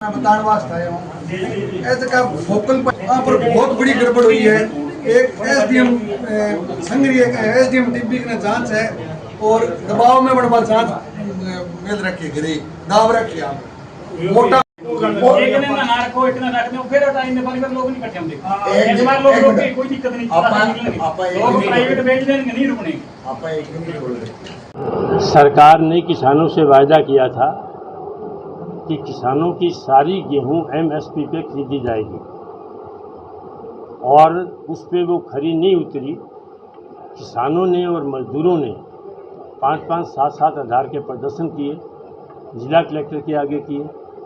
मैं बताने वास्ते आया हूँ ऐसे का फोकल पर वहाँ पर बहुत बड़ी गड़बड़ हुई है। एक एसडीएम संग्रिय एसडीएम टीबी की जांच है और दबाव में बड़ा जांच मिल रखी है, गिरी दाव रखी आप मोटा सरकार ने किसानों से वायदा किया था कि किसानों की सारी गेहूं एमएसपी पे खरीदी जाएगी और उस पे वो खरी नहीं उतरी। किसानों ने और मजदूरों ने 5-5, 7-7 आधार के प्रदर्शन किए, जिला कलेक्टर के आगे किए,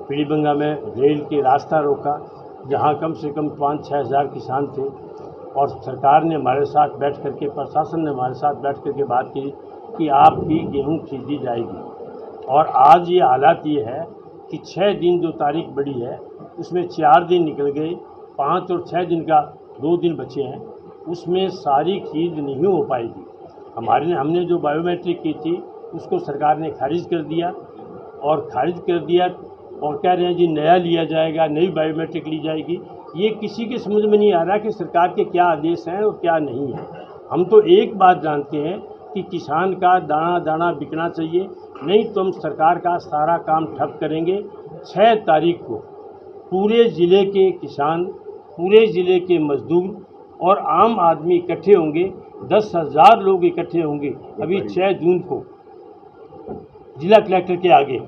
पीलीबंगा में रेल के रास्ता रोका जहां कम से कम 5-6 हज़ार किसान थे और सरकार ने हमारे साथ बैठ करके, प्रशासन ने हमारे साथ बैठ करके बात की कि आपकी गेहूं खरीदी जाएगी। और आज ये हालात ये है कि 6 दिन जो तारीख बढ़ी है उसमें 4 दिन निकल गए, 5 और 6 दिन का 2 दिन बचे हैं, उसमें सारी खरीद नहीं हो पाएगी। हमने जो बायोमेट्रिक की थी उसको सरकार ने खारिज कर दिया और कह रहे हैं जी नया लिया जाएगा, नई बायोमेट्रिक ली जाएगी। ये किसी के समझ में नहीं आ रहा कि सरकार के क्या आदेश हैं और क्या नहीं है। हम तो एक बात जानते हैं कि किसान का दाना दाना बिकना चाहिए, नहीं तो हम सरकार का सारा काम ठप करेंगे। 6 तारीख को पूरे ज़िले के किसान, पूरे ज़िले के मजदूर और आम आदमी इकट्ठे होंगे, 10,000 लोग इकट्ठे होंगे अभी 6 जून को जिला कलेक्टर के आगे।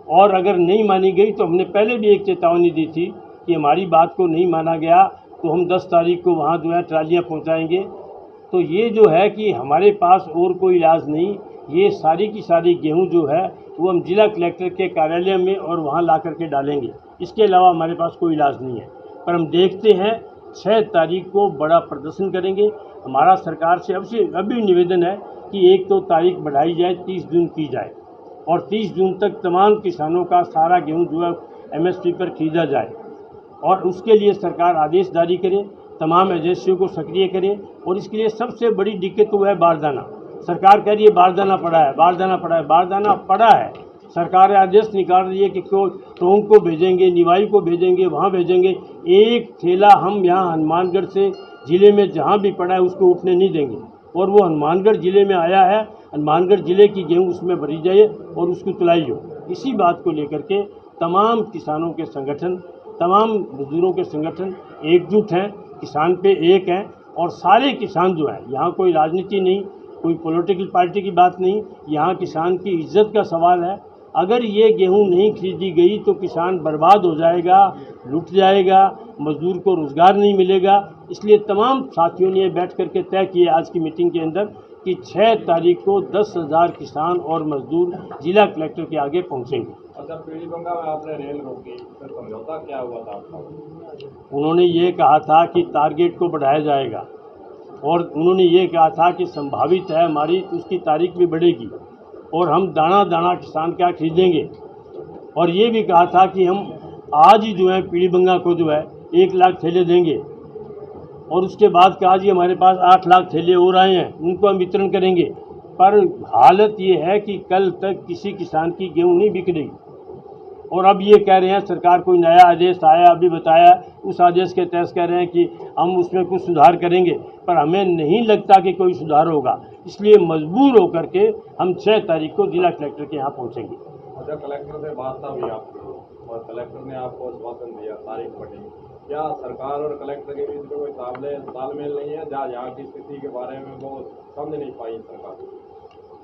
और अगर नहीं मानी गई तो हमने पहले भी एक चेतावनी दी थी कि हमारी बात को नहीं माना गया तो हम 10 तारीख को वहाँ जो है ट्रालियाँ पहुँचाएँगे। तो ये जो है कि हमारे पास और कोई इलाज नहीं, ये सारी की सारी गेहूं जो है वो हम जिला कलेक्टर के कार्यालय में और वहां ला करके डालेंगे। इसके अलावा हमारे पास कोई इलाज नहीं है। पर हम देखते हैं 6 तारीख को बड़ा प्रदर्शन करेंगे। हमारा सरकार से अभी निवेदन है कि एक तो तारीख बढ़ाई जाए, 30 जून की जाए और 30 जून तक तमाम किसानों का सारा गेहूँ जो है एमएसपी पर खरीदा जाए और उसके लिए सरकार आदेश जारी करे, तमाम एजेंसियों को सक्रिय करे। और इसके लिए सबसे बड़ी दिक्कत तो है बारदाना। सरकार कह रही है बारदाना पड़ा है, बारदाना पड़ा है। सरकार आदेश निकाल रही है कि टोंक को भेजेंगे, निवाई को भेजेंगे, वहाँ भेजेंगे। एक थैला हम यहाँ हनुमानगढ़ से ज़िले में जहाँ भी पड़ा है उसको उठने नहीं देंगे। और वो हनुमानगढ़ ज़िले में आया है, हनुमानगढ़ ज़िले की गेहूँ उसमें भरी जाए और उसकी तुलाई हो। इसी बात को लेकर के तमाम किसानों के संगठन, तमाम मजदूरों के संगठन एकजुट हैं, किसान पे एक हैं। और सारे किसान जो हैं, यहाँ कोई राजनीति नहीं, कोई पॉलिटिकल पार्टी की बात नहीं, यहाँ किसान की इज्जत का सवाल है। अगर ये गेहूं नहीं खरीदी गई तो किसान बर्बाद हो जाएगा, लुट जाएगा, मजदूर को रोज़गार नहीं मिलेगा। इसलिए तमाम साथियों ने बैठ करके तय किया आज की मीटिंग के अंदर कि 6 तारीख को 10,000 किसान और मजदूर जिला कलेक्टर के आगे पहुँचेंगे। अच्छा, पीलीबंगा में आपने रेल रोकी, फिर समझौता क्या हुआ था आपका? उन्होंने ये कहा था कि टारगेट को बढ़ाया जाएगा और उन्होंने ये कहा था कि संभावित है हमारी उसकी तारीख भी बढ़ेगी और हम दाना दाना किसान क्या खरीदेंगे। और ये भी कहा था कि हम आज ही जो है पीलीबंगा को जो है 1 लाख थैले देंगे और उसके बाद कहा जी हमारे पास 8 लाख थैले और आए हैं, उनको हम वितरण करेंगे। पर हालत ये है कि कल तक किसी किसान की गेहूँ नहीं बिक रही और अब ये कह रहे हैं सरकार कोई नया आदेश आया, अभी बताया, उस आदेश के तहत कह रहे हैं कि हम उसमें कुछ सुधार करेंगे। पर हमें नहीं लगता कि कोई सुधार होगा, इसलिए मजबूर होकर के हम 6 तारीख को जिला कलेक्टर के यहाँ पहुँचेंगे। अच्छा, कलेक्टर से बात हुई आपकी और कलेक्टर ने आपको आश्वासन दिया तारीख बढ़ेगी। क्या सरकार और कलेक्टर के बीच में कोई तालमेल नहीं है, जहाँ यहाँ की स्थिति के बारे में वो समझ नहीं पाई सरकार?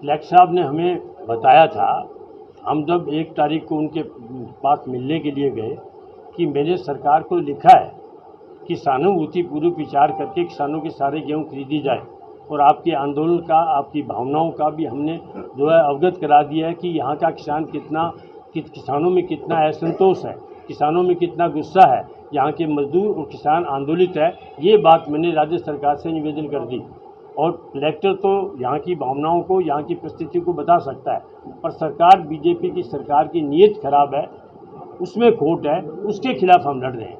कलेक्टर साहब ने हमें बताया था, हम जब 1 तारीख को उनके पास मिलने के लिए गए, कि मैंने सरकार को लिखा है कि सहानुभूतिपूर्वक विचार करके किसानों के सारे गेहूँ खरीदी जाए और आपके आंदोलन का, आपकी भावनाओं का भी हमने जो है अवगत करा दिया है कि यहाँ का किसान किसानों में कितना असंतोष है, किसानों में कितना गुस्सा है, यहाँ के मजदूर और किसान आंदोलित है। ये बात मैंने राज्य सरकार से निवेदन कर दी और कलेक्टर तो यहाँ की भावनाओं को, यहाँ की परिस्थिति को बता सकता है। पर सरकार, बीजेपी की सरकार की नीयत खराब है, उसमें खोट है, उसके खिलाफ हम लड़ रहे हैं।